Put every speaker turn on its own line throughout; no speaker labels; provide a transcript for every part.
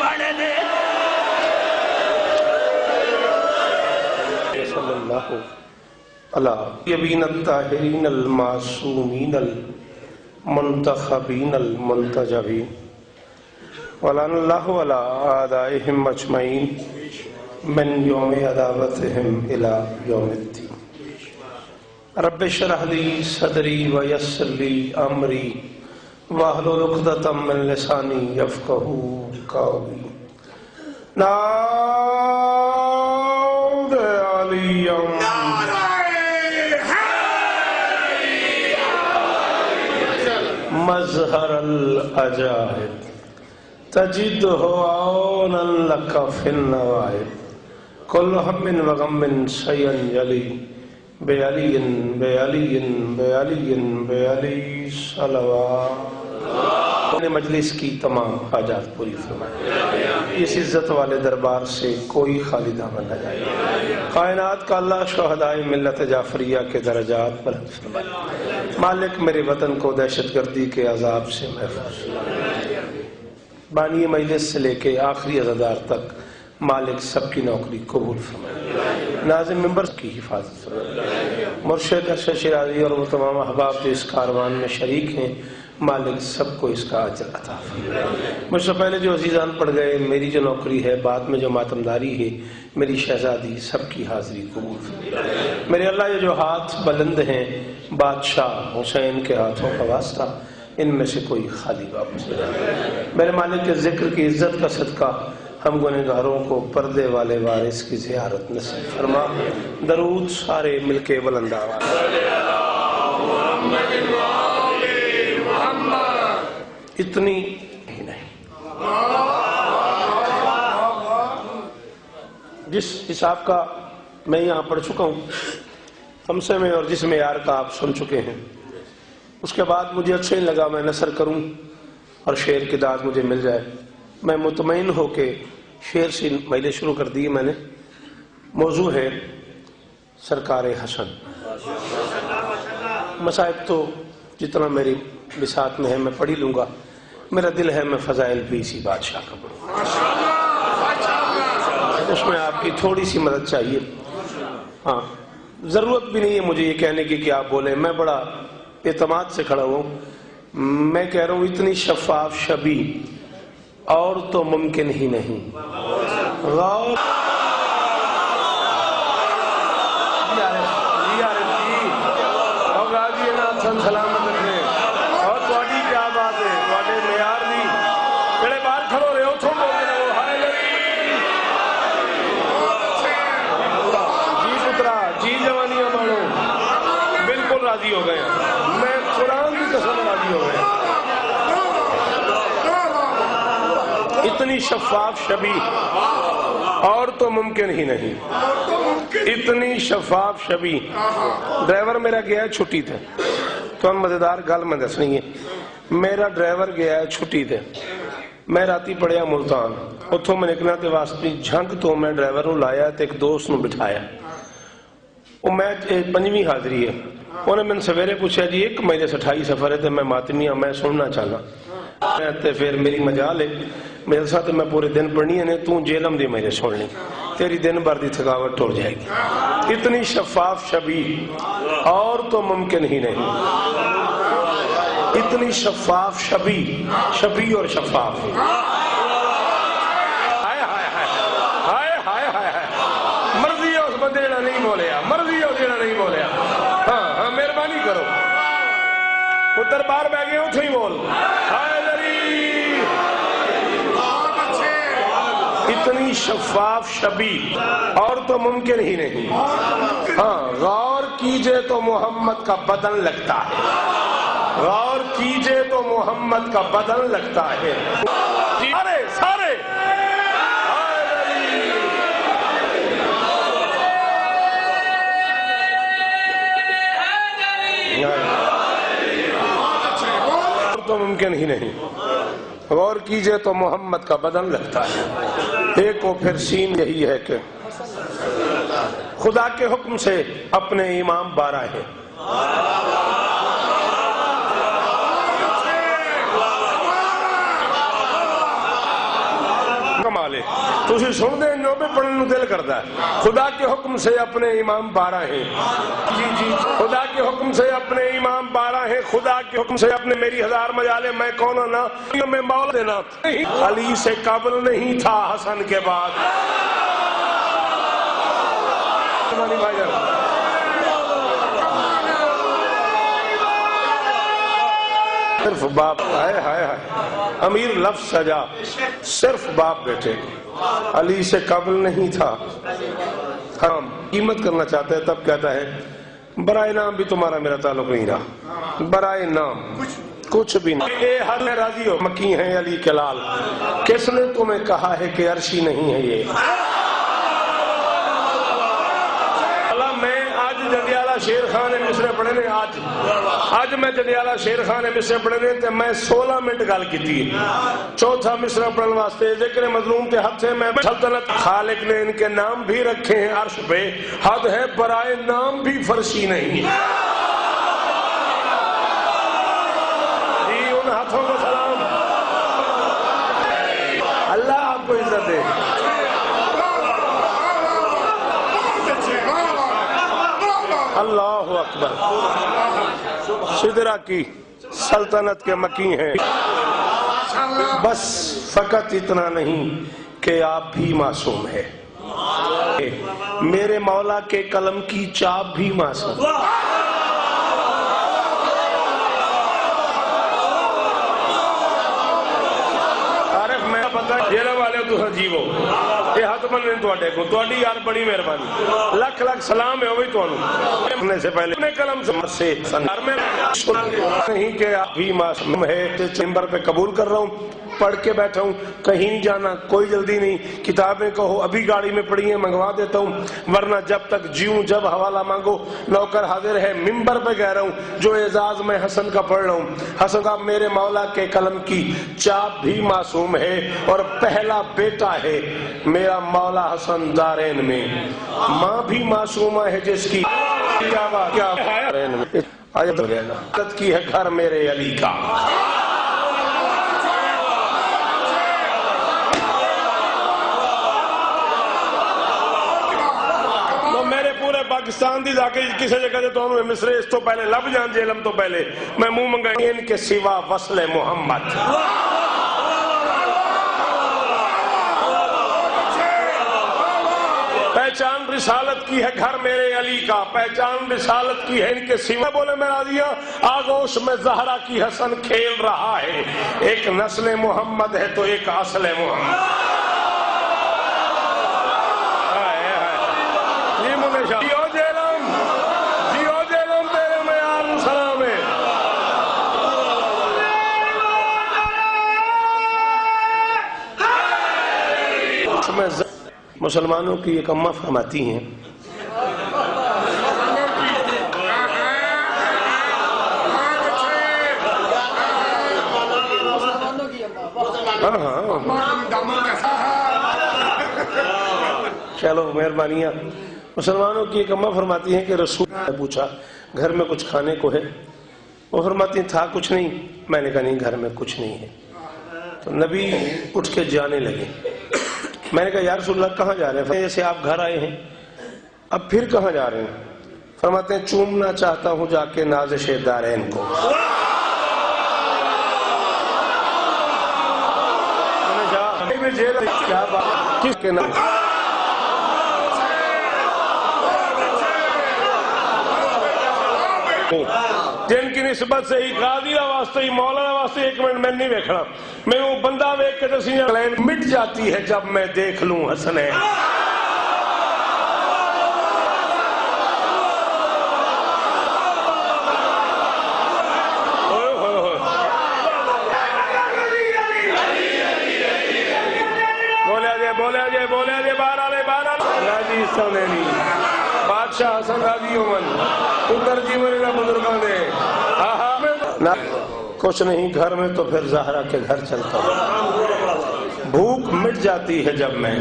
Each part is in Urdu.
باڑے دے
صلی اللہ علیہ یبین الطاہرین المعصومین المنتخبین المنتجبین ولعن اللہ علی اعدائہم اجمعین من یوم عداوتہم الی یوم الدین رب اشرح لی صدری ویسر لی امری واحلل عقدۃ من لسانی یفقہوا قولی نعوذ علیم مظہر العجائب تجدہ عونا لک فی النوائب کل ہم وغم سینجلی بعلی بعلی بعلی بعلی صلوات اپنے مجلس کی تمام حاجات پوری فرمائے اس عزت والے دربار سے کوئی خالی دامن نہ جائے کائنات کا اللہ شہدائے ملت جعفریہ کے درجات بلند فرمائے مالک میرے وطن کو دہشت گردی کے عذاب سے محفوظ بانی مجلس سے لے کے آخری عزادار تک مالک سب کی نوکری قبول فرمائے ناظم ممبر کی حفاظت فرمائے مرشد ارشد شیرازی اور وہ تمام احباب جو اس کاروان میں شریک ہیں مالک سب کو اس کا اجر عطا فرمائے مجھ سے پہلے جو عزیزان پڑھ گئے میری جو نوکری ہے بعد میں جو ماتمداری ہے میری شہزادی سب کی حاضری قبول فرمائے میرے اللہ یہ جو ہاتھ بلند ہیں بادشاہ حسین کے ہاتھوں کا واسطہ ان میں سے کوئی خالی واپس نہ جائے میرے مالک کے ذکر کی عزت کا صدقہ ہم گنہگاروں کو پردے والے وارث کی زیارت نصیب فرما درود سارے مل کے بلند آواز اتنی ہی نہیں جس حساب کا میں یہاں پڑھ چکا ہوں خمسے میں اور جس معیار کا آپ سن چکے ہیں اس کے بعد مجھے اچھا نہیں لگا میں نثر کروں اور شعر کی داد مجھے مل جائے میں مطمئن ہو کے شعر سے مجلس شروع کر دی میں نے موضوع ہے سرکار حسن مصائب تو جتنا میری بساط میں ہے میں پڑھ ہی لوں گا میرا دل ہے میں فضائل بھی اسی بادشاہ کا پڑھوں اس میں آپ کی تھوڑی سی مدد چاہیے ہاں ضرورت بھی نہیں ہے مجھے یہ کہنے کی کہ آپ بولیں میں بڑا اعتماد سے کھڑا ہوں میں کہہ رہا ہوں اتنی شفاف شبی اور تو ممکن ہی نہیں غور سلامت رکھنے اور تواڈی کیا بات ہے تواڈے معیار دی جڑے باہر کھڑو رہے ہو تھوڑ بول رہے ہو ہائے جی پترا جی جوانیاں مانو بالکل راضی ہو گئے میں قرآن کی قسم راضی ہو گئے اتنی شفاف شبی اور تو ممکن ہی نہیں اتنی شفاف شبی ڈرائیور میرا گیا ہے چھٹی تھے تو ہم مزیدار گل میں دسنی ہے میرا ڈرائیور گیا ہے چھٹی تھے میں راتی پڑھیا ملتان اتھوں میں نکلنا تے واسطی جھنگ تو میں ڈرائیور نو لایا تے ایک دوست نو بٹھایا وہ میں پنجویں حاضری ہے انہیں میں سویرے پوچھا جی ایک مہینے سے 28 سفر ہے تے میں ماتمی ہوں میں سننا چاہنا تے پھر میری مجال ہے میرے ساتھ میں پورے دن پڑھنی ہے تو جیلم دی میرے سننی تیری دن بھر دی تھکاوٹ ٹوٹ جائے گی اتنی شفاف شبی اور تو ممکن ہی نہیں اتنی شفاف شبی شبی اور شفاف مرضی ہے اس بندے جڑا نہیں بولیا مرضی ہے اس جڑا نہیں بولیا ہاں ہاں مہربانی کرو وہ دربار میں گئے اتھو ہی بول اتنی شفاف شبی اور تو ممکن ہی نہیں ہاں غور کیجئے تو محمد کا بدن لگتا ہے غور کیجئے تو محمد کا بدن لگتا ہے سارے سارے اور تو ممکن ہی نہیں غور کیجئے تو محمد کا بدن لگتا ہے ایک و پھر سین یہی ہے کہ خدا کے حکم سے اپنے امام بارہ ہے والے تسی سن دے جو بھی پڑھنے نو دل کردا ہے خدا کے حکم سے اپنے امام 12 ہیں جی جی خدا کے حکم سے اپنے امام 12 ہیں خدا کے حکم سے اپنے میری 1000 مجالے میں کون نہ میں مولا دینا علی سے قبل نہیں تھا حسن کے بعد صرف باپ ہائے ہائے ہائے امیر لفظ سجا صرف باپ بیٹے علی سے قبل نہیں تھا ہم قیمت کرنا چاہتے ہیں تب کہتا ہے برائے نام بھی تمہارا میرا تعلق نہیں رہا برائے نام کچھ بھی نہیں اے حد میں راضی ہو مکی ہیں علی کے لال کس نے تمہیں کہا ہے کہ عرشی نہیں ہے یہ جندیالہ شیر خان مصرے پڑھے نے آج میں جندیالہ شیر خان مصرے پڑھے نے تے میں 16 منٹ گل کی تھی چوتھا مصرہ پڑھنے واسطے ذکر مظلوم کے حد سے میں سلطنت خالق نے ان کے نام بھی رکھے ہیں عرش پہ حد ہے برائے نام بھی فرشی نہیں جی ان ہاتھوں کو سلام اللہ آپ کو عزت دے اللہ اکبر سدرہ کی سلطنت کے مکی ہیں بس فقط اتنا نہیں کہ آپ بھی معصوم ہے میرے مولا کے قلم کی چاپ بھی معصوم عارف میں پتہ جیلہ والے تو جیو یہ ہاتھ بننے تو اڈے کو تو اڈی یار بڑی مہربانی لکھ لکھ سلام ہے ہوئی تو انہوں سے پہلے اپنے قلم سے سنگار میں نہیں کہ آپ بھی معصوم ہے چمبر پہ قبول کر رہا ہوں پڑھ کے بیٹھا ہوں کہیں نہیں جانا کوئی جلدی نہیں کتابیں کہو ابھی گاڑی میں پڑھی ہیں منگوا دیتا ہوں ورنہ جب تک جیوں جب حوالہ مانگو نوکر حاضر ہے ممبر پہ کہہ رہا ہوں جو اعزاز میں حسن کا پڑھ رہا ہوں حسن کا میرے مولا کے قلم کی چاپ بھی معصوم ہے اور پہلا بیٹا ہے میرا مولا حسن دارین میں ماں بھی معصومہ ہے جس کی کیا بات کیا عزت کی ہے گھر میرے علی کا پاکستان دی جا کے کسی جگہ دے تو انہوں مصرے اس تو پہلے لب جان جیلم تو پہلے میں منہ منگا ان کے سوا وصل محمد پہچان رسالت کی ہے گھر میرے علی کا پہچان رسالت کی ہے ان کے سوا بولے میں راضیہ آغوش میں زہرا کی حسن کھیل رہا ہے ایک نسل محمد ہے تو ایک اصل محمد مسلمانوں کی ایک اماں فرماتی ہیں چلو مہربانیاں مسلمانوں کی ایک اماں فرماتی ہیں کہ رسول نے پوچھا گھر میں کچھ کھانے کو ہے وہ فرماتی ہیں تھا کچھ نہیں میں نے کہا نہیں گھر میں کچھ نہیں ہے تو نبی اٹھ کے جانے لگے میں نے کہا یا رسول اللہ کہاں جا رہے ہیں جیسے آپ گھر آئے ہیں اب پھر کہاں جا رہے ہیں فرماتے ہیں چومنا چاہتا ہوں جا کے نازش دارین کو کس کے نام جن کی نسبت سے ہی قاضی واسطے ہی مولانا واسطے ایک منٹ میں نہیں دیکھنا میں وہ بندہ دیکھ کے تسیاں مٹ جاتی ہے جب میں دیکھ لوں حسنین بولے آجے بارہ راجی سونینی بادشاہ حسن راضی عمر ادھر جیونے نہ بزرگاں دے کچھ نہیں گھر میں تو پھر زہرا کے گھر چلتا ہوں بھوک مٹ جاتی ہے جب میں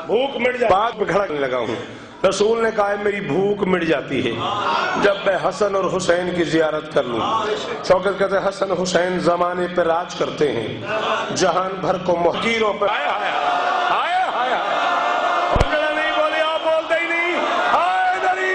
بھوک مٹ جاتی بات پہ کھڑا کرنے لگا ہوں رسول نے کہا میری بھوک مٹ جاتی ہے جب میں حسن اور حسین کی زیارت کر لوں. شوکت کہتے ہیں حسن حسین زمانے پہ راج کرتے ہیں، جہان بھر کو محقیروں پہ آیا آیا آیا آیا آیا نہیں بولے، آپ بولتے ہی نہیں. آئے دری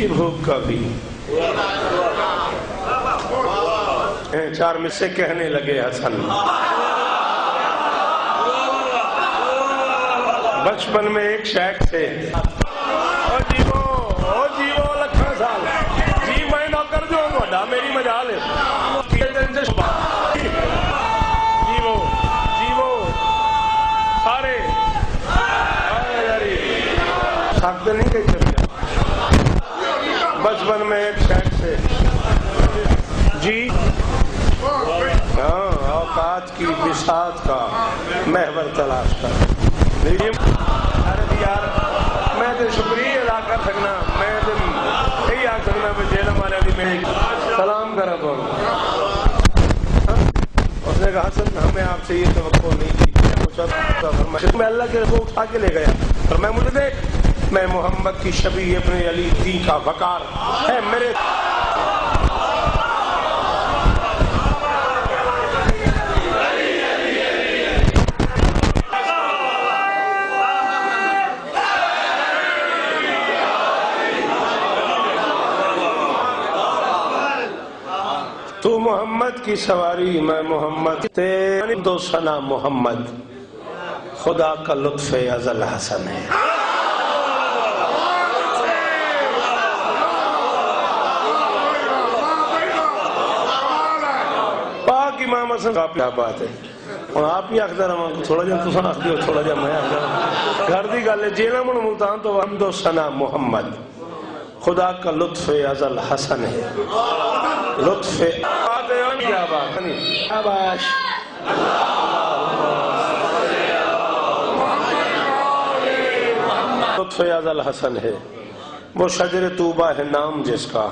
بھوک کا بھی چار میں سے کہنے لگے حسن بچپن میں ایک شیخ سے او جیو لکھا سال جی میں نوکر جو بڑا میری مجال ہے جیو سارے سخت نہیں کہتے بچپن میں ایک شیخ سے جی ہاں اوقات کی بساط کا محور تلاش کر. ارے یار میں تو شکریہ ادا کر سکنا، میں تو یہی آ سکنا میں جیل ہمارے علی میں سلام کرا تو اس نے کہا حسن ہمیں آپ سے یہ توقع نہیں تھی. میں اللہ کے رسول اٹھا کے لے گیا اور میں مجھے دیکھ میں محمد کی شبیہ ابن علی دی کا وقار ہے میرے. تو محمد کی سواری میں محمد تیرے دو سنا محمد خدا کا لطف ازل حسن ہے. امام حسن کا کیا بات ہے اور آپ ہی آخر تھوڑا جا تساں آخدے ہو تھوڑا جا میں آخر گھر دی گل ہے جینا من ملتان تو حمد و ثنا محمد خدا کا لطف ازل حسن ہے. لطف کیا بات نہیں آباش لطف ازل حسن ہے. وہ شجر طوبہ ہے نام جس کا.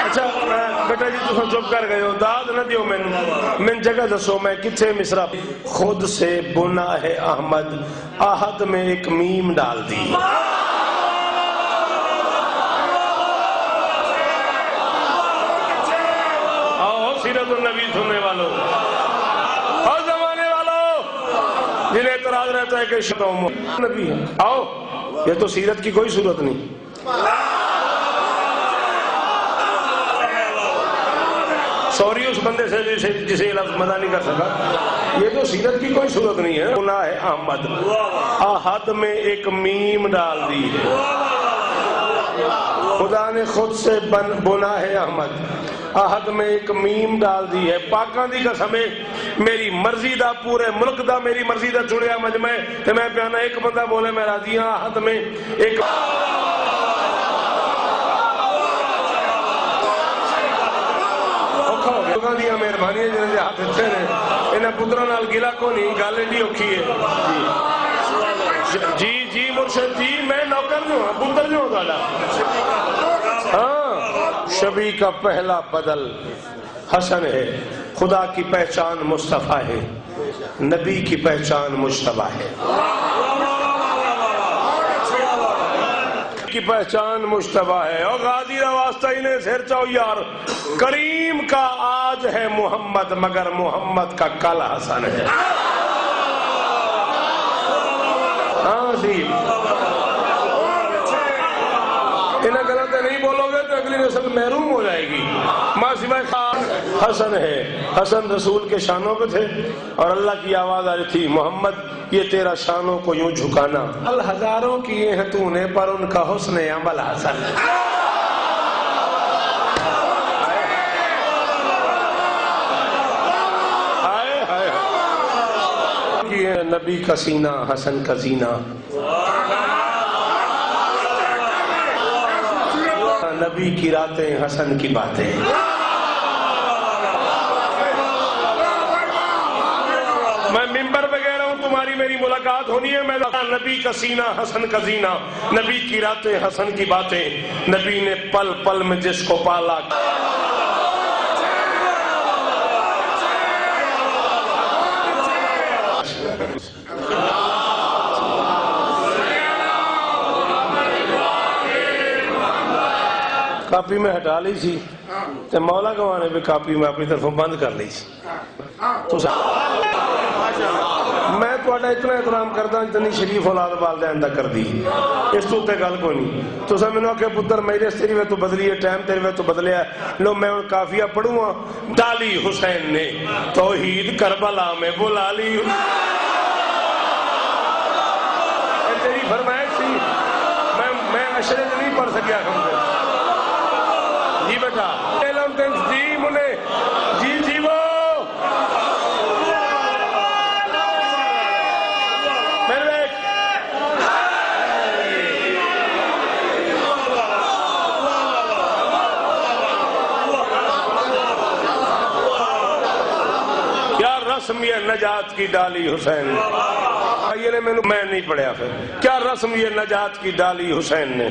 اچھا بیٹا جی تو چپ کر گئے ہو داد نہ دیو من جگہ دسو میں کتھے مصرع خود سے بنا ہے احمد آہد میں ایک میم ڈال دی. آؤ سیرت النبی سننے والوں اور زمانے والوں جنہیں اعتراض رہتا ہے کہ شتوم نبی ہے. آؤ یہ تو سیرت کی کوئی صورت نہیں. سوری اس بندے سے جسے لفظ مدہ نہیں کر سکا. یہ تو سیرت کی کوئی صورت نہیں ہے. گناہ ہے احمد آہد میں ایک میم ڈال دی ہے. خدا نے خود سے بنا ہے احمد آہد میں ایک میم ڈال دی ہے. پاکان دی قسم میری مرضی دا پورے ملک دا میری مرضی دا جڑیا مجمع تے میں پیانا ایک بندہ بولے میں راضی ہاں آہد میں ایک لوگاں دیا مہربانی ہے جنہیں ہاتھ اچھے نے انہیں پتروں نال گلا کو نہیں گل ایڈی اوکھی ہے. جی مرشد جی میں نوکر جو ہوں پتر جو ہوں تھوڑا. ہاں شبی کا پہلا بدل حسن ہے. خدا کی پہچان مصطفیٰ ہے نبی کی پہچان مجتبیٰ ہے. کی پہچان مجتبیٰ ہے. اور غازی را واسطہ انہیں سر چاو یار کریم کا آج ہے محمد مگر محمد کا کل حسن ہے. ہاں جی انہیں غلط نہیں بولو گے تو اگلی نسل محروم ہو جائے گی. ماں سوائے خان حسن ہے. حسن رسول کے شانوں پہ تھے اور اللہ کی آواز آ رہی تھی محمد یہ تیرا شانوں کو یوں جھکانا ہزاروں کیے ہیں تو نے پر ان کا حسن عمل حسن. نبی کا سینہ حسن کا زینہ نبی کی راتیں حسن کی باتیں. میں ممبر پہ کہہ رہا ہوں تمہاری میری ملاقات ہونی ہے. میں نبی کا سینہ حسن کا زینہ, نبی کی راتیں حسن کی باتیں, نبی نے پل پل میں جس کو پالا. کاپی میں ہٹا لی سی تے مولا گوانے پہ کاپی میں اپنی طرف بند کر لی سی. میں تھوڑا اتنا احترام کرتا اتنی شریف اولاد والدین دا کر دی, اس تو تے گل کوئی نہیں. تو سب میں کہ پتر میرے تیری وے تو بدلی ہے, ٹائم تیری وے تو بدلیا ہے. لو میں کافیہ پڑھوں گا. ڈالی حسین نے توحید کربلا میں بلا لی. تیری فرمائش تھی, میں اشرے نہیں پڑھ سکیا ہوں. جی بیٹا جی منے جی جی وہ کیا رسم یہ نجات کی ڈالی حسین نے, میں نہیں پڑھیا پھر. کیا رسم یہ نجات کی ڈالی حسین نے.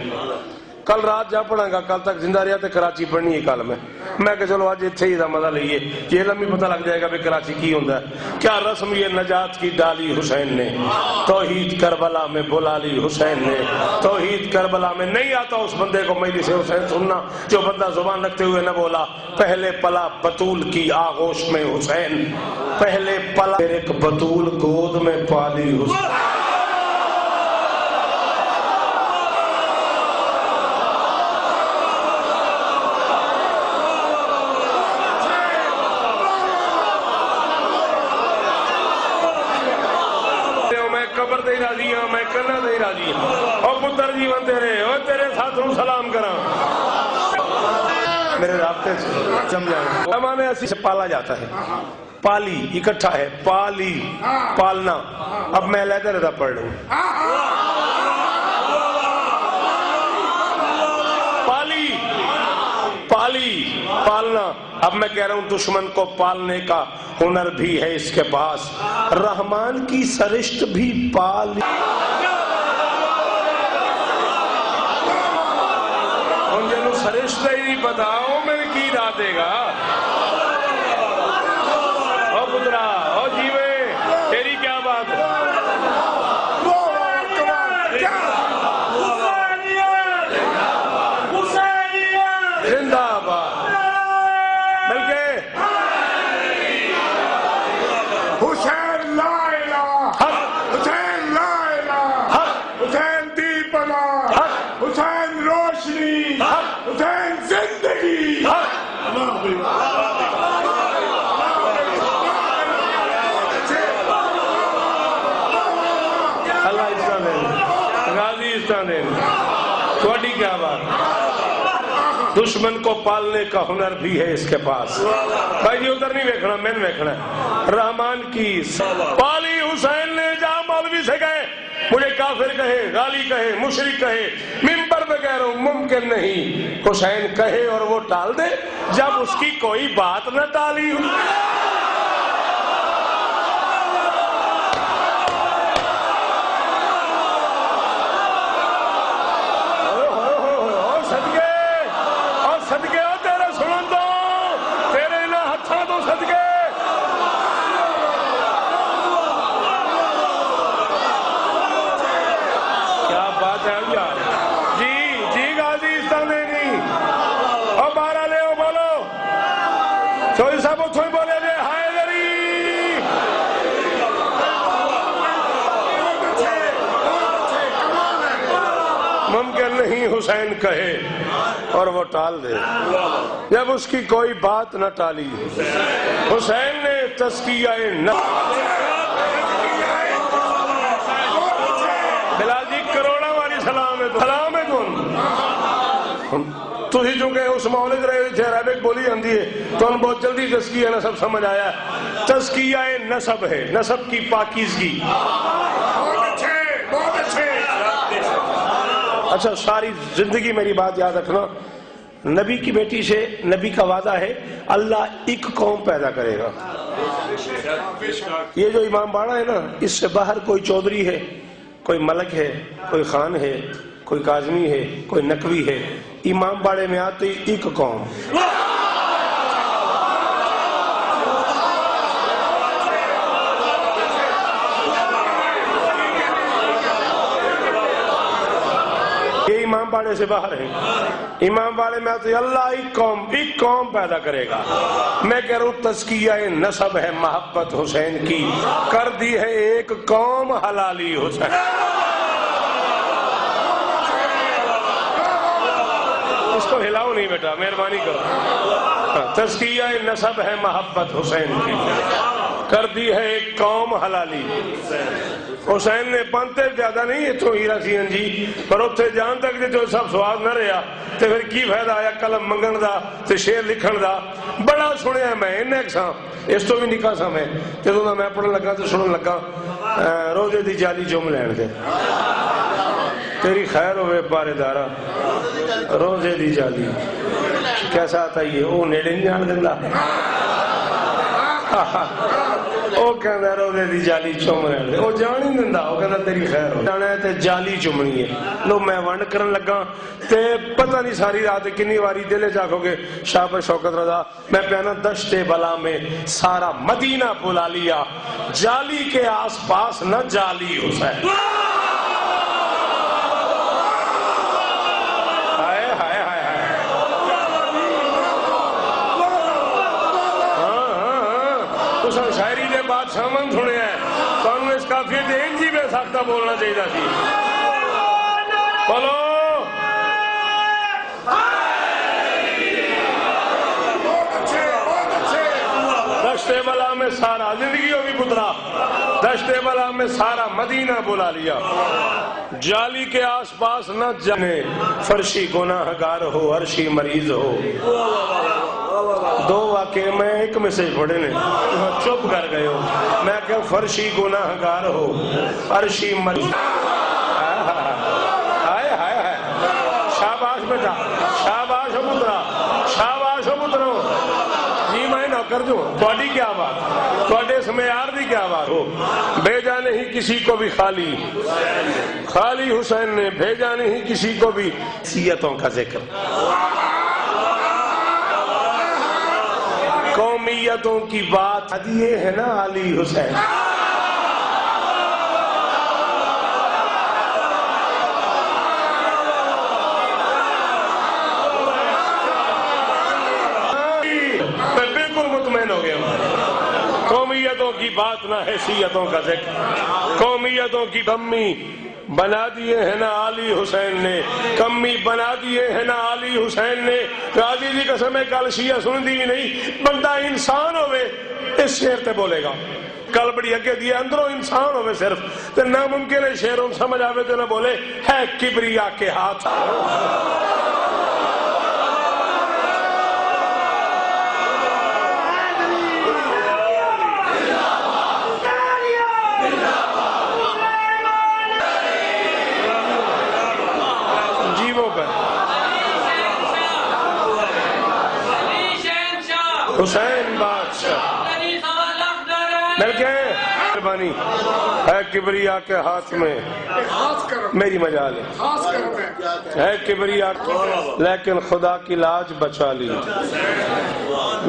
کل رات جا پڑھا گا, کل تک زندہ رہا تے کراچی پڑھنی ہے کل میں کہ چلو آج اتھے ہی دا مزہ لئیے, یہ علم بھی پتہ لگ جائے گا بھی کراچی کی ہوندہ ہے. کیا رسم یہ نجات کی ڈالی حسین نے, توحید کربلا میں بلا لی حسین نے. توحید کربلا میں نہیں آتا اس بندے کو میری سے حسین سننا جو بندہ زبان رکھتے ہوئے نہ بولا پہلے پلا بطول کی آغوش میں حسین, پہلے پلا ایک بطول گود میں پالی حسین. قبر دے راضی ہوں, میں کنا دے راضی ہوں. او پتر جیون تیرے, او تیرے ساتھوں سلام کرا. میرے رابطے سے سمجھائیں زمانے ایسی سے پالا جاتا ہے. پالی اکٹھا ہے, پالی پالنا. اب میں علیحدہ رضا پڑھ لوں. پالی پالی پالنا. اب میں کہہ رہا ہوں دشمن کو پالنے کا ہنر بھی ہے اس کے پاس, رحمان کی سرشت بھی پالی. ان جنہوں سرشت ہی نہیں بتاؤ میں کی را دے گا. او پترا, او جیوے, تیری کیا بات ہے. زندہ آباد.
حسین لا الہ, حسین لا الہ, حسین دیپنا, حسین روشنی, حسین زندگی.
اللہ اسلام دین, غازی اسلام دین. تھوڑی کیا بات. دشمن کو پالنے کا ہنر بھی ہے اس کے پاس. بھائی جی ادھر نہیں ویکھنا, میں نے ویکھنا ہے. رحمان کی پالی حسین نے. جہاں مولوی سے کہے مجھے کافر کہے, غالی کہے, مشرک کہے, ممبر پہ کہہ رہا ہوں ممکن نہیں حسین کہے اور وہ ٹال دے جب اس کی کوئی بات نہ ٹالی. صدقے ہو تیرے سنن دو, تیرے نہ ہتھاں تو صدقے. کیا بات ہے یار. جی جی غازی اسلام دینی. اور بارہ لے او بولو, چوئی صاحب اتھوں ہی بولے دے حیدری. ممکن نہیں حسین کہے اور وہ ٹال دے جب اس کی کوئی بات نہ ٹالی. حسین نے تزکیہ نفس. بلال جی کروڑا والی سلام ہے, سلام ہے کون. تُسی چونکہ اس مولد رہے تھے, عربک بولی جاندی ہے تو ہم بہت جلدی تزکیہ نسب سمجھ آیا. تزکیہ نسب ہے, نسب کی پاکیزگی. اچھا ساری زندگی میری بات یاد رکھنا, نبی کی بیٹی سے نبی کا وعدہ ہے اللہ ایک قوم پیدا کرے گا. یہ جو امام باڑہ ہے نا، اس سے باہر کوئی چودھری ہے، کوئی ملک ہے، کوئی خان ہے، کوئی کاظمی ہے، کوئی نقوی ہے. امام باڑے میں آتے ایک قوم. یہ امام باڑے سے باہر ہے. امام باڑے میں آتے اللہ ایک قوم پیدا کرے گا. میں کہہ رہا ہوں تزکیہ نسب ہے محبت حسین کی، کر دی ہے ایک قوم حلالی حسین. اس کو ہلاؤ نہیں بیٹا، مہربانی کرو. تزکیہ نسب ہے محبت حسین کی، کر دی ہے ایک قوم حلالی. حسین نے پانتے زیادہ نہیں اتوں ہیرا سی جی، پر اتنے جان تک جو سب سواد نہ رہا تو پھر کی فائدہ آیا قلم منگن دا تے شعر لکھن دا. بڑا سنیا میں انیک سا، اس تو بھی نکا سا میں جدوں میں پڑھن لگا تو سنن لگا روزے دی جالی چوم لین دے. تیری خیر ہوئے بارے دارا روزے دی جالی کیسا آتا یہ وہ نیڑے نہیں جان دینا. وہ کہندا روزے دی جالی چوم رہن دے، وہ جان ہی دینا. وہ کہندا تیری خیر ہو جانا ہے تے جالی چومنی ہے. لو میں ونڈ کرن لگا تے پتہ نہیں ساری رات کنی واری دل چاہو گے شاہ پر شوکت رضا میں پیانا دشت بلا میں سارا مدینہ بلا لیا، جالی کے آس پاس نہ جالی حسین. شاعری دے بعد سامن سنے ہیں تو انہوں اس کافی دین جی بے ساختہ بولنا چاہیے تھی. بولو دشت بلا میں سارا زندگی ہوگی پترا، دشت بلا میں سارا مدینہ بلا لیا، جالی کے آس پاس نہ جانے، فرشی گناہ گار ہو عرشی مریض ہو. دو واقعے میں ایک میسج پڑھے نے چپ کر گئے ہو. میں کہ فرشی گناہ گار ہو عرشی مریض. ہائے ہائے ہائے شاباش بیٹا، شاباش ہو پترا، شاباش ہو پترو. جی میں نوکر جو تھوڑی کیا بات، تھوڑے اس معیار دی کیا بات ہو. بھیجا نہیں کسی کو بھی خالی، خالی حسین نے بھیجا نہیں کسی کو بھی. سیتوں کا ذکر، قومیتوں کی بات یہ ہے نا علی حسین. میں بالکل مطمئن ہو گیا ہوں. قومیتوں کی بات نہ حیثیتوں کا ذکر. قومیتوں کی کمی بنا دیے ہیں نا علی حسین نے، کمی بنا دیے ہیں نا علی حسین نے. غازی جی قسم ہے کل شیعہ سن دی نہیں، بندہ انسان ہوئے اس شعر تے بولے گا. کل بڑی اگے دیے اندروں انسان ہوئے صرف تے ناممکن ہے شعروں سمجھ آوے تے نہ بولے ہے کبریا کے ہاتھ. حسین بادشاہ مل کے مہربانی ہے کبریا کے ہاتھ میں میری مجال ہے کبریا لیکن خدا کی لاج بچا لی،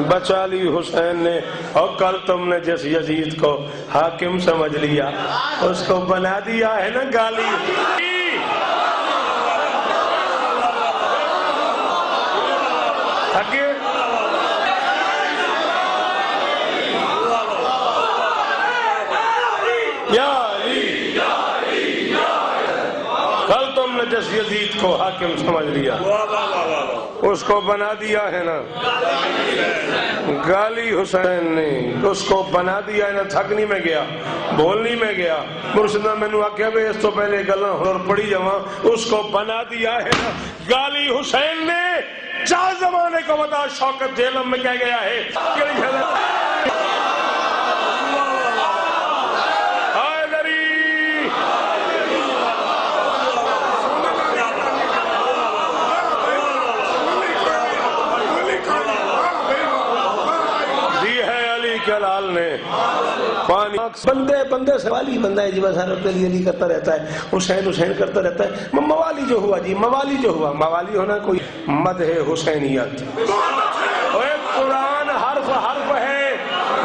بچا لی حسین نے. اور کل تم نے جس یزید کو حاکم سمجھ لیا اس کو بنا دیا ہے نا گالی. کل تم نے جس یزید کو حاکم سمجھ لیا اس کو بنا دیا ہے نا گالی. حسین نے اس کو بنا دیا ہے نا. تھک نہیں میں گیا، بول نہیں میں گیا. مرشدہ میں نے آکھیا بے اس تو پہلے گلاں اور پڑھی جاواں. اس کو بنا دیا ہے نا گالی. حسین نے چار زمانے کو بتا شوکت جیلم میں کہہ گیا ہے بندے سوالی بندہ ہے جی، بس ہر علی علی کرتا رہتا ہے، حسین حسین کرتا رہتا ہے. موالی جو ہوا جی، موالی جو ہوا، موالی ہونا کوئی مدح حسینیت. قرآن حرف حرف ہے.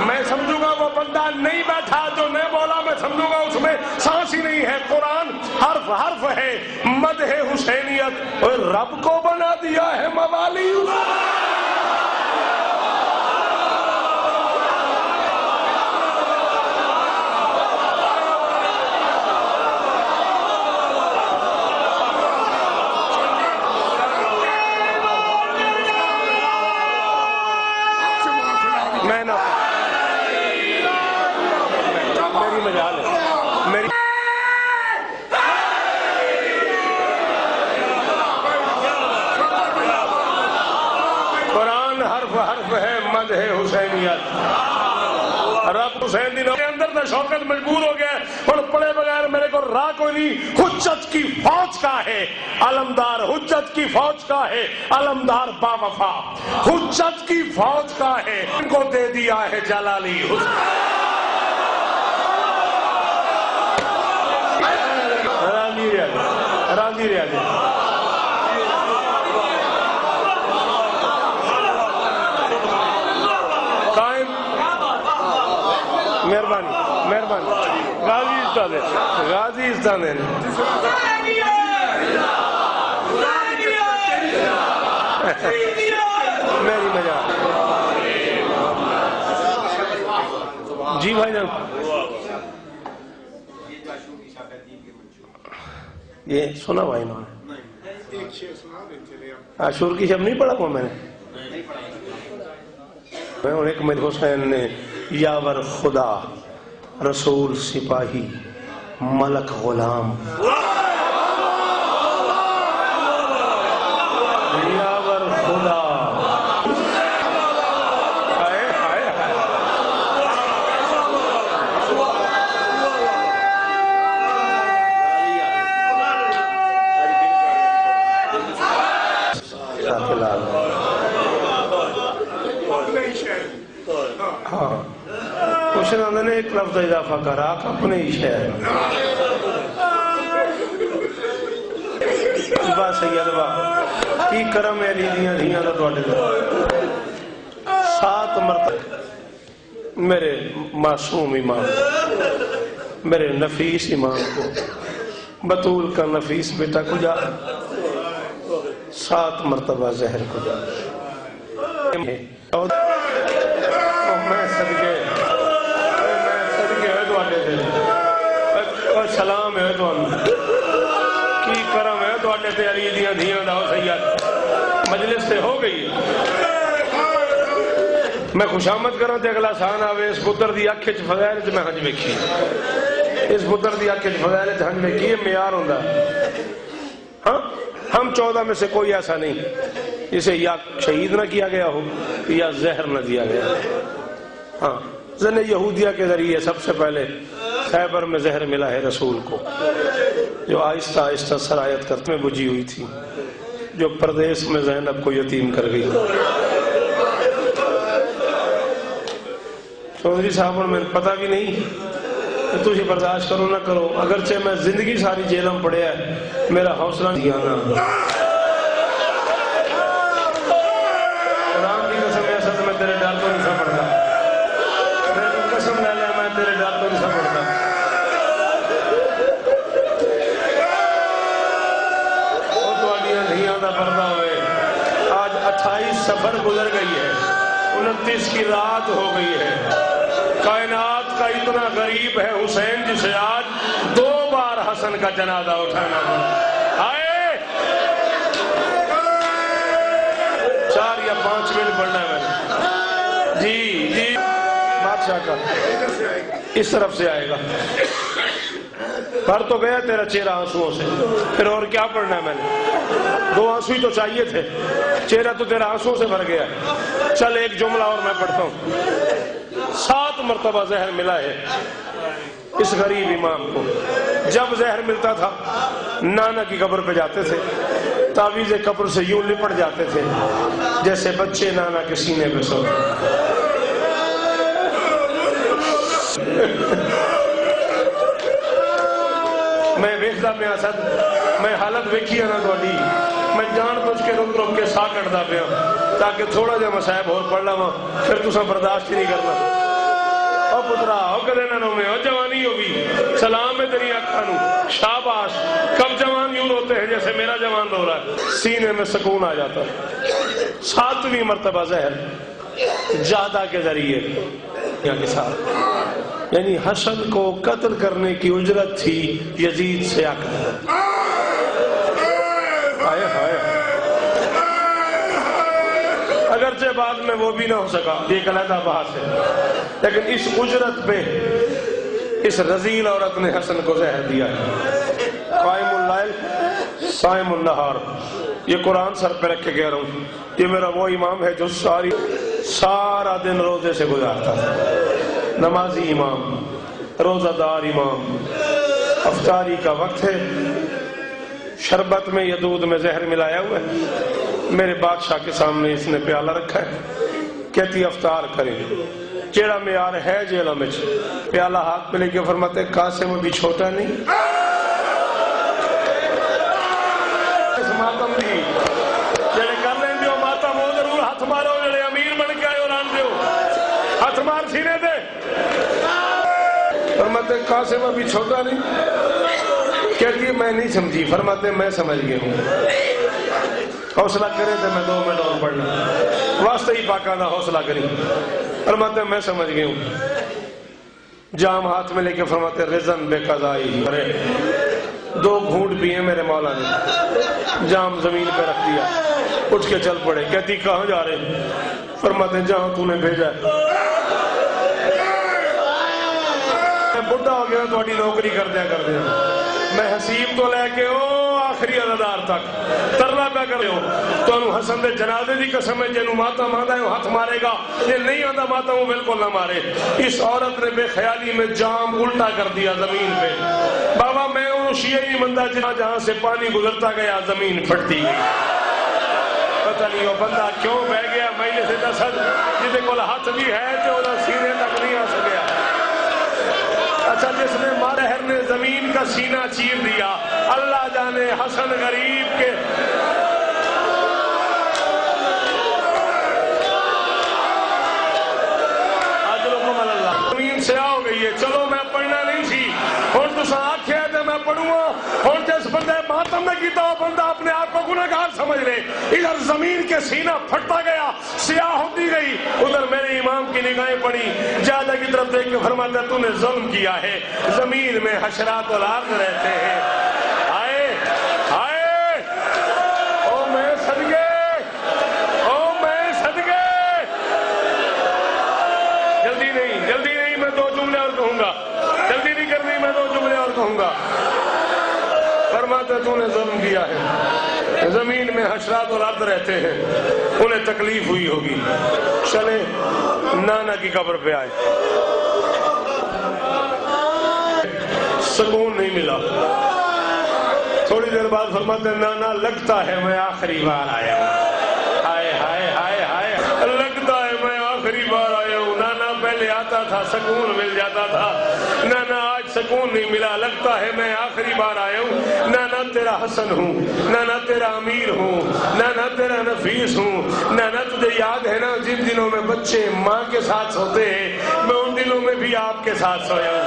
میں سمجھوں گا وہ بندہ نہیں بیٹھا جو نہیں بولا، میں سمجھوں گا اس میں سانس ہی نہیں ہے. قرآن حرف حرف ہے، مدح حسینیت. اور رب کو بنا دیا ہے موالی. میری مجال ہے میری. قرآن حرف حرف ہے، مدح حسینیت. رب حسین دنوں کے اندر نہ شوکت مجبور ہو گیا اور پڑے بغیر میرے کو راہ کوئی نہیں. حجت کی فوج کا ہے علمدار، حجت کی فوج کا ہے علمدار با وفا. حجت کی فوج کا ہے، ان کو دے دیا ہے جلالی. راضی رہ جائے. قائم مہربانی مہربانی. غازی استاد ہے، غازی استاد ہے. میری مجال. جی بھائی جان، یہ سنا بھائی انہوں نے عاشور کی شب نہیں پڑھا وہ میں نے. ایک میر حسین نے یاور خدا رسول سپاہی ملک غلام. یاور خدا کچھ نے ایک لفظ اضافہ کرا اپنے ہی شہر با سید با کی کرم ہے لیدیاں دھیاں دا توڑے دے. 7 مرتبہ میرے معصوم امام، میرے نفیس امام کو، بطول کا نفیس بیٹا کو جا 7 مرتبہ زہر کو جا. میں صدقے سلام ہے تو کی کرم ہے تو آنے تے علی دیاں دھیاں داؤ سید. مجلس سے ہو گئی. میں خوشامد کروں تے اگلا سان آوے اس پتر دی اکھے چ فضائل چ میں حج ویکھی. اس پتر دی اکھے چ فضائل چ حج ویکھی. یہ معیار ہوندا. ہاں ہم 14 میں سے کوئی ایسا نہیں جسے یا شہید نہ کیا گیا ہو یا زہر نہ دیا گیا. ہاں زن یہودیہ کے ذریعے سب سے پہلے خیبر میں زہر ملا ہے رسول کو، جو آہستہ آہستہ سرایت کرتے میں بجھی ہوئی تھی، جو پردیس میں زینب کو یتیم کر گئی. چودھری صاحب میں پتہ بھی نہیں کہ تجھے برداشت کرو نہ کرو، اگرچہ میں زندگی ساری جیلوں میں پڑے ہے، میرا حوصلہ نہیں آنا. قرآن کی قسم ایسا تو میں تیرے ڈر کو نہیں سمجھتا. قسم لے لے میں تیرے ڈر کو نہیں سمجھتا. وہ تو آلیاں دھیاں دا پردہ ہوئے. آج 28 سفر گزر گئی ہے، 29 کی رات ہو گئی ہے. کائنات کا اتنا غریب ہے حسین جسے آج 2 بار حسن کا جنازہ اٹھانا آئے. 4 یا 5 منٹ پڑھنا ہے میں نے. جی جی بادشاہ کا اس طرف سے آئے گا. بھر تو گیا تیرا چہرہ آنسوؤں سے، پھر اور کیا پڑھنا ہے میں نے. 2 آنسو ہی تو چاہیے تھے، چہرہ تو تیرا آنسوؤں سے بھر گیا. چل ایک جملہ اور میں پڑھتا ہوں. 7 مرتبہ زہر ملا ہے اس غریب امام کو. جب زہر ملتا تھا نانا کی قبر پہ جاتے تھے، تعویذ قبر سے یوں لپٹ جاتے تھے جیسے بچے نانا کے سینے پہ سو. بھیجتا پیا سد میں حالت ویکھی ہے نا تھوڑی میں جان بوجھ کے رک رک کے ساہ کٹدا پیا تاکہ تھوڑا جہا مصائب اور پڑھ لواں پھر تساں برداشت ہی نہیں کرنا او پترا او کدے نہ روے او جوانی ہوگی سلام ہے تیری آنکھاں نو شاباش کب جوان یوں روتے ہیں جیسے میرا جوان رو رہا ہے سینے میں سکون آ جاتا ہے 7ویں مرتبہ زہر جادہ کے ذریعے کے ساتھ یعنی حسن کو قتل کرنے کی اجرت تھی یزید سے عقد اگرچہ بعد میں وہ بھی نہ ہو سکا ایک علیحدہ بحث ہے لیکن اس اجرت پہ اس رذیل عورت نے حسن کو زہر دیا ہے قائم اللیل صائم النہار یہ قرآن سر پہ رکھ کے کہہ رہا ہوں یہ میرا وہ امام ہے جو سارا دن روزے سے گزارتا ہے نمازی امام روزہ دار امام افطاری کا وقت ہے شربت میں یا دودھ میں زہر ملایا ہوا ہے میرے بادشاہ کے سامنے اس نے پیالہ رکھا ہے کہتی افطار کریں کیڑا معیار ہے جیلہ میں پیالہ ہاتھ پہ لے کے فرماتے قاسم ابھی چھوٹا نہیں اس ماتم دی جڑے کر لیں دیو ماتم ہو ضرور ہاتھ مارو جڑے امیر بن کے آئے اور آن دیو ہاتھ مار سینے دے فرماتے قاسم ابھی چھوٹا نہیں کہتی میں نہیں سمجھی فرماتے میں سمجھ گیا ہوں حوصلہ کرے تو میں 2 منٹ اور پڑھنا واسطہ ہی پاکاں دا حوصلہ کری فرماتے میں سمجھ گیا ہوں جام ہاتھ میں لے کے فرماتے رزن بے قضائی 2 گھونٹ پیے میرے مولا نے جام زمین پہ رکھ دیا اٹھ کے چل پڑے کہتی کہاں جا رہے فرماتے جہاں تو نے بھیجا ہے میں بڑھا ہو گیا تھوڑی نوکری کر دیا میں حسیب تو لے کے آخری عزادار تک ترلا پہ کر ہو تو انہوں حسن دے جنازے دی قسم ہے جنہوں ماتا ماندہ ہے ہاتھ مارے گا یہ نہیں آندہ ماتا وہ بالکل نہ مارے اس عورت نے بے خیالی میں جام الٹا کر دیا زمین پہ بابا میں انہوں شیعی مندہ جہاں سے پانی گزرتا گیا زمین پھٹتی گئی پتہ نہیں وہ بندہ کیوں بہ گیا مہینے سے دسد جتے کو ہاتھ بھی ہے تو وہ سینے تک نہیں آ سکیا اچھا جس نے مارہر نے زمین کا سینہ چیر دیا اللہ جانے حسن غریب کے اجرکم اللہ زمین سے آ گئی ہے چلو میں پڑھنا نہیں سی اور تو ساتھ ہے تو میں پڑھوں گا اور جس بندے ماتم نے کیتا وہ بندہ اپنے آپ کو گناہگار سمجھ لے ادھر زمین کے سینہ پھٹتا گیا سیاہ ہوتی گئی ادھر میرے امام کی نگاہیں پڑی جادہ کی طرف دیکھ کے فرماتا تو نے ظلم کیا ہے زمین میں حشرات والارض رہتے ہیں آئے آئے او میں صدقے جلدی نہیں میں 2 جملے اور کہوں گا جلدی نہیں کرنی میں 2 جملے اور کہوں گا فرماتا تو نے ظلم کیا ہے زمین میں حشرات اور ارض رہتے ہیں انہیں تکلیف ہوئی ہوگی چلے نانا کی قبر پہ آئے سکون نہیں ملا تھوڑی دیر بعد فرماتے نانا لگتا ہے میں آخری بار آیا ہوں ہائے ہائے ہائے ہائے لگتا ہے میں آخری بار آیا ہوں نانا پہلے آتا تھا سکون مل جاتا تھا نانا آج سکون نہیں ملا لگتا ہے میں آخری بار آیا ہوں نانا تیرا حسن ہوں نانا تیرا امیر ہوں نانا تیرا نفیس ہوں نانا تجھے یاد ہے نا جن دنوں میں بچے ماں کے ساتھ سوتے ہیں میں ان دنوں میں بھی آپ کے ساتھ سویا ہوں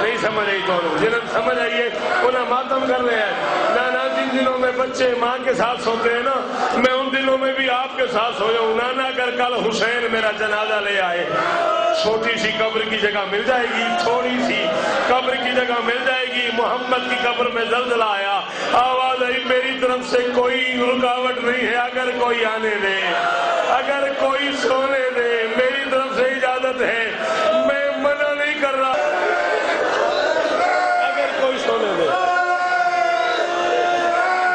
نہیں سمجھ آئی تو جنہوں سمجھ آئیے انہیں ماتم کر رہے ہیں نانا جن دنوں میں بچے ماں کے ساتھ سوتے ہیں نا میں ان دنوں میں بھی آپ کے ساتھ سویا ہوں نانا اگر کل حسین میرا جنازہ لے آئے چھوٹی سی قبر کی جگہ مل جائے گی تھوڑی سی قبر کی جگہ مل جائے گی محمد کی قبر میں زلزلہ آیا آواز آئی میری طرف سے کوئی رکاوٹ نہیں ہے اگر کوئی آنے دے اگر کوئی سونے دے میری طرف سے اجازت ہے میں منع نہیں کر رہا اگر کوئی سونے دے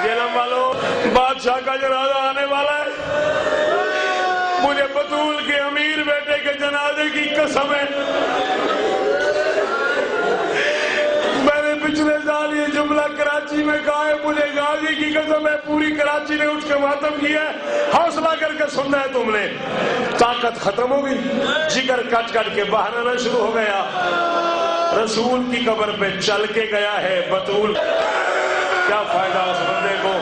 جنم والوں بادشاہ کا جنازہ آنے والا ہے مجھے بطول کے امیر بیٹے کے جنازے کی قسم ہے میں نے پچھلے سال یہ جملہ کراچی میں کہا ہے مجھے غازی کی قسم ہے پوری کراچی نے اٹھ کے ماتم کیا ہے حوصلہ کر کے سننا ہے تم نے طاقت ختم ہو گئی جگر کٹ کٹ کے باہر آنا شروع ہو گیا رسول کی قبر پہ چل کے گیا ہے بطول. کیا فائدہ اس بندے کو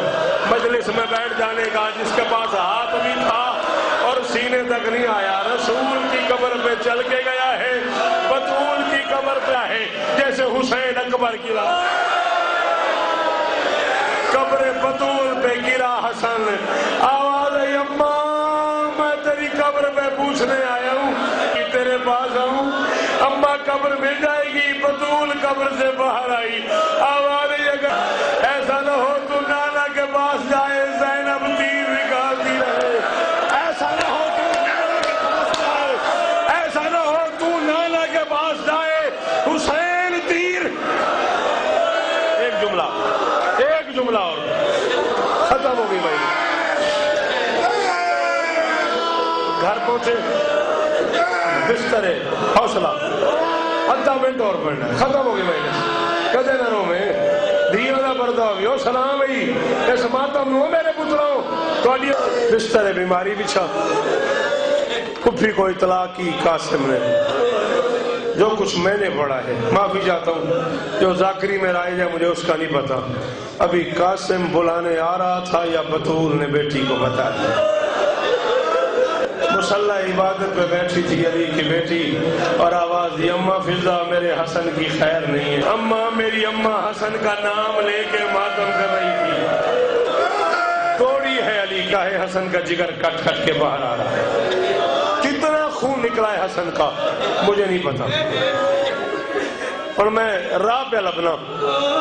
مجلس میں بیٹھ جانے کا جس کے پاس ہاتھ بھی تھا اور سینے تک نہیں آیا. رسول کی قبر پہ چل کے گیا ہے, بطول کی قبر پہ ہے. جیسے حسین اکبر کی قبر بطول پہ گرا حسن, آواز ہے اماں میں تیری قبر پہ پوچھنے آیا ہوں کہ تیرے پاس آؤں. اماں قبر مل جائے گی, بطول قبر سے باہر آئی. آواز ہے اگر ایسا نہ ہو تو نانا کے پاس جائے, زینب تیر نکالتی رہے. ایسا نہ ہو تو نانا کے پاس جائے, ایسا نہ ہو تو نانا کے پاس جائے, حسین تیر. ایک جملہ اور ختم ہو گئی بھائی. گھر پہنچے, بستر ہے, حوصلہ, آدھا منٹ اور پڑھنا, ختم ہو گئی بھائی. کدے نہ رو میں دھیوں کا پردہ ہوگی. سلام بھائی اس ماتم نو میرے پتروں تھوڑی بستر ہے, بیماری بچھا. پھپھی کو اطلاع کی قاسم نے, جو کچھ میں نے پڑھا ہے معافی چاہتا ہوں, جو ذاکری میں رائج ہے مجھے اس کا نہیں پتا. ابھی قاسم بلانے آ رہا تھا یا بطول نے بیٹی کو بتا دیا. مصلی عبادت پہ بیٹھی تھی علی کی بیٹی اور آواز دی, اماں فضا میرے حسن کی خیر نہیں ہے. اماں میری اماں حسن کا نام لے کے ماتم کر رہی تھی. توڑی ہے علی کا ہے, حسن کا جگر کٹ کٹ کے باہر آ رہا ہے. کتنا خون نکلا ہے حسن کا مجھے نہیں پتا. اور میں راہ پہ لبنا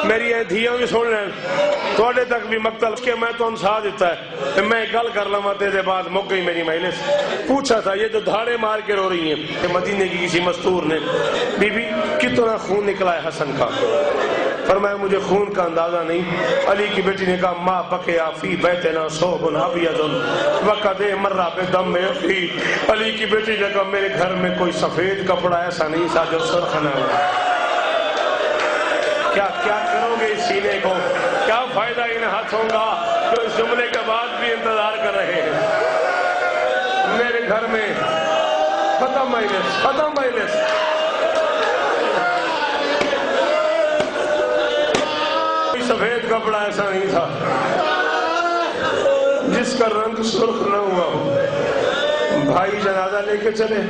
میری دھیاں بھی سن لیں تھوڑے تک بھی مقتل کے میں تو انسا دیتا ہے. میں گل کر لما تیرے بعد مک گئی میری مجلس. پوچھا تھا یہ جو دھاڑے مار کے رو رہی ہیں کہ مدینے کی کسی مستور نے, بی بی کتنا خون نکلا ہے حسن کا. فرمایا مجھے خون کا اندازہ نہیں. علی کی بیٹی نے کہا ماں بکے آفی بیتنا صوب ابیض وقد مرہ بدم اخی. علی کی بیٹی نے کہا میرے گھر میں کوئی سفید کپڑا ایسا نہیں تھا جو سرخ نہ ہو. کیا کرو گے اس سینے کو, کیا فائدہ ان ہاتھوں کا جو اس جملے کے بعد بھی انتظار کر رہے ہیں. میرے گھر میں ختم مجلس. کوئی سفید کپڑا ایسا نہیں تھا جس کا رنگ سرخ نہ ہوا ہو. بھائی جنازہ لے کے چلے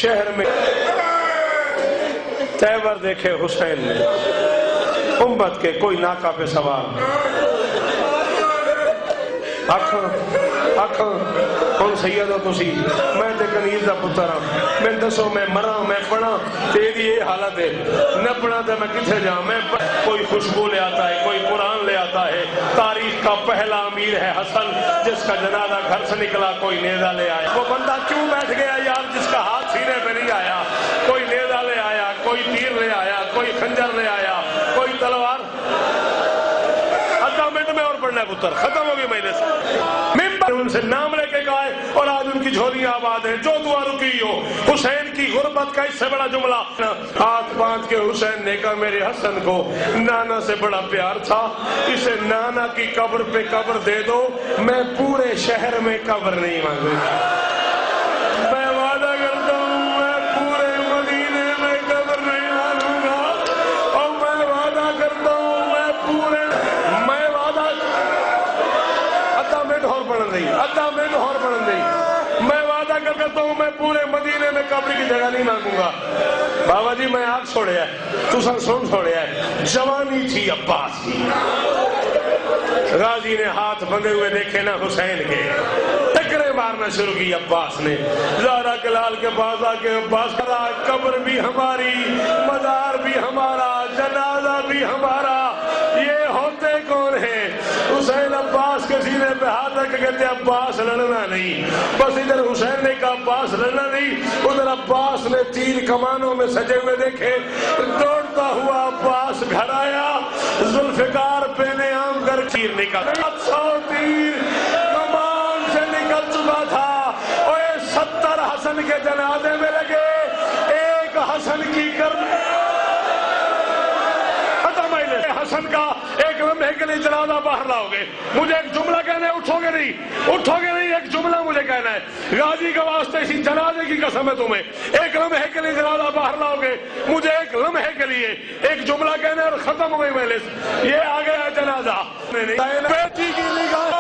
شہر میں. تیور دیکھے حسین نے, امت کے کوئی ناکا پہ سوار, کون سید ہو تسی, میں تے کنیز دا پتر ہاں, میں دسو میں مراں میں پڑھاں, تیری یہ حالت ہے نہ پڑھا تو میں کتھے جاؤں. میں کوئی خوشبو لے آتا ہے, کوئی قرآن لے آتا ہے. تاریخ کا پہلا امیر ہے حسن جس کا جنازہ گھر سے نکلا کوئی نیزہ لے آیا. وہ بندہ کیوں بیٹھ گیا یار جس کا ہاتھ سینے پہ نہیں آیا. کوئی نیزہ لے آیا, کوئی تیر لے آیا, کوئی خنجر لے آیا, کوئی تلوار. آدھا منٹ میں اور پڑھنا ہے پتر, ختم ہوگی مجلس. ممبر ان سے نام لے کے گائے اور آج ان کی جھولیاں آباد ہیں. جو دعا رکی ہو حسین کی غربت کا اس سے بڑا جملہ. ہاتھ باندھ کے حسین نے کہا میرے حسن کو نانا سے بڑا پیار تھا, اسے نانا کی قبر پہ قبر دے دو, میں پورے شہر میں قبر نہیں مانگوں گا. میں وعدہ کرتا ہوں میں پورے مدینے میں قبر نہیں مانگوں گا. اور میں وعدہ کرتا ہوں میں پورے میں وعدہ کرتا ہوں میں پورے مدینے میں قبر کی جگہ نہیں مانگوں گا. بابا جی میں آگ چھوڑیا ہے, تو سن چھوڑیا ہے. جوانی تھی عباس کی, غازی نے ہاتھ بندھے ہوئے دیکھے نا حسین کے, ٹکرے مارنا شروع کی عباس نے. زہرا کے لال کے پاس آ کے عباس کرا, قبر بھی ہماری, مزار بھی ہمارا, جنازہ بھی ہمارا. یہ ہوتے کون ہیں؟ حسین عباس کے سینے پہ ہاتھ رکھ کے کہتے عباس لڑنا نہیں. بس ادھر حسین نے کہا عباس لڑنا نہیں, ادھر عباس نے تیر کمانوں میں سجے ہوئے دیکھے. دوڑتا ہوا عباس گھر آیا, ذوالفقار پہنے عام کر تیر نکل, 100 تیر کمان سے نکل چکا تھا. اور 70 حسن کے جنازے میں لگے, ایک حسن کی کرنے حسن کا ایک
لمحے کے لیے جنازہ باہر لاؤ گے، مجھے ایک جملہ کہنا ہے، اٹھو گے نہیں، ایک جملہ مجھے کہنا ہے، غازی کے واسطے اسی جنازے کی قسم ہے تمہیں، ایک لمحے کے لیے جنازہ باہر لاؤ گے، مجھے ایک لمحے کے لیے ایک جملہ کہنا ہے اور ختم ہو گئی مجلس۔ یہ آ گیا جنازہ، بیٹی کی نگاہ